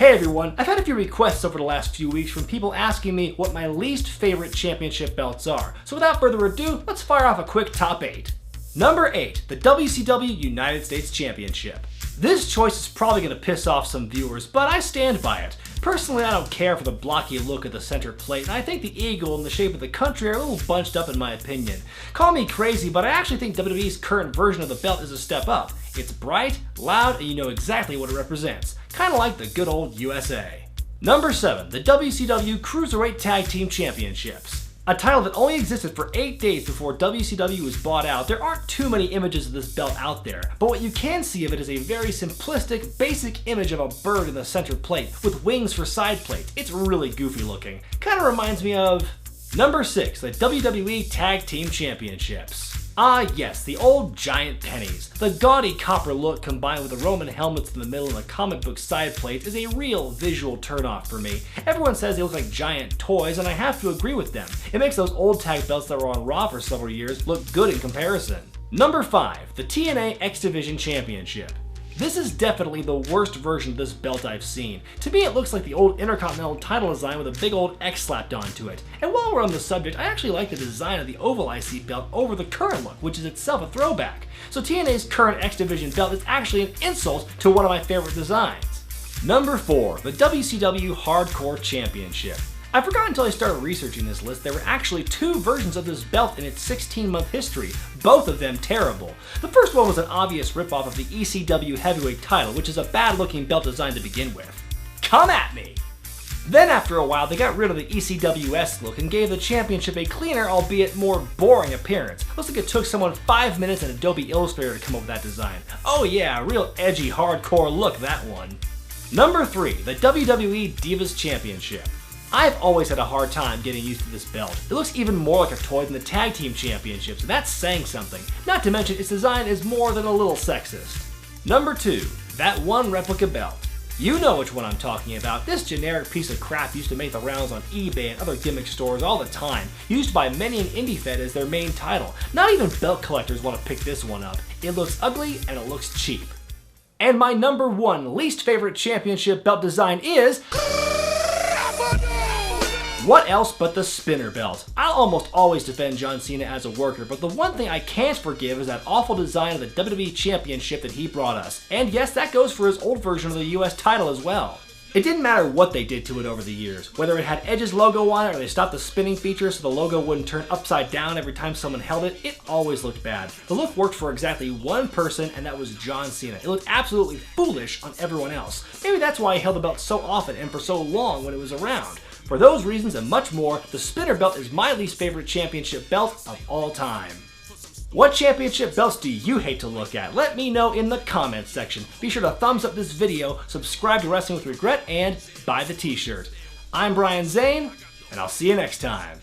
Hey everyone, I've had a few requests over the last few weeks from people asking me what my least favorite championship belts are. So without further ado, let's fire off a quick top 8. Number 8, the WCW United States Championship. This choice is probably going to piss off some viewers, but I stand by it. Personally, I don't care for the blocky look of the center plate, and I think the eagle and the shape of the country are a little bunched up in my opinion. Call me crazy, but I actually think WWE's current version of the belt is a step up. It's bright, loud, and you know exactly what it represents. Kinda like the good old USA. Number 7, the WCW Cruiserweight Tag Team Championships. A title that only existed for 8 days before WCW was bought out, there aren't too many images of this belt out there, but what you can see of it is a very simplistic, basic image of a bird in the center plate, with wings for side plates. It's really goofy looking. Kinda reminds me of... Number 6, the WWE Tag Team Championships. Ah yes, the old giant pennies. The gaudy copper look combined with the Roman helmets in the middle and the comic book side plates is a real visual turnoff for me. Everyone says they look like giant toys, and I have to agree with them. It makes those old tag belts that were on Raw for several years look good in comparison. Number 5, the TNA X Division Championship. This is definitely the worst version of this belt I've seen. To me, it looks like the old Intercontinental title design with a big old X slapped onto it. And while we're on the subject, I actually like the design of the oval IC belt over the current look, which is itself a throwback. So TNA's current X Division belt is actually an insult to one of my favorite designs. Number 4, the WCW Hardcore Championship. I forgot until I started researching this list there were actually 2 versions of this belt in its 16-month history, both of them terrible. The first one was an obvious ripoff of the ECW Heavyweight title, which is a bad-looking belt design to begin with. Come at me! Then after a while they got rid of the ECWS look and gave the championship a cleaner, albeit more boring appearance. Looks like it took someone 5 minutes and Adobe Illustrator to come up with that design. Oh yeah, real edgy hardcore look, that one. Number 3, the WWE Divas Championship. I've always had a hard time getting used to this belt. It looks even more like a toy than the Tag Team Championships, and that's saying something. Not to mention its design is more than a little sexist. Number 2, that one replica belt. You know which one I'm talking about. This generic piece of crap used to make the rounds on eBay and other gimmick stores all the time, used by many an indie fed as their main title. Not even belt collectors want to pick this one up. It looks ugly and it looks cheap. And my number 1 least favorite championship belt design is... what else but the spinner belt? I'll almost always defend John Cena as a worker, but the one thing I can't forgive is that awful design of the WWE Championship that he brought us. And yes, that goes for his old version of the US title as well. It didn't matter what they did to it over the years, whether it had Edge's logo on it or they stopped the spinning feature so the logo wouldn't turn upside down every time someone held it, it always looked bad. The look worked for exactly one person, and that was John Cena. It looked absolutely foolish on everyone else. Maybe that's why he held the belt so often and for so long when it was around. For those reasons and much more, the spinner belt is my least favorite championship belt of all time. What championship belts do you hate to look at? Let me know in the comments section. Be sure to thumbs up this video, subscribe to Wrestling with Regret, and buy the t-shirt. I'm Brian Zane, and I'll see you next time.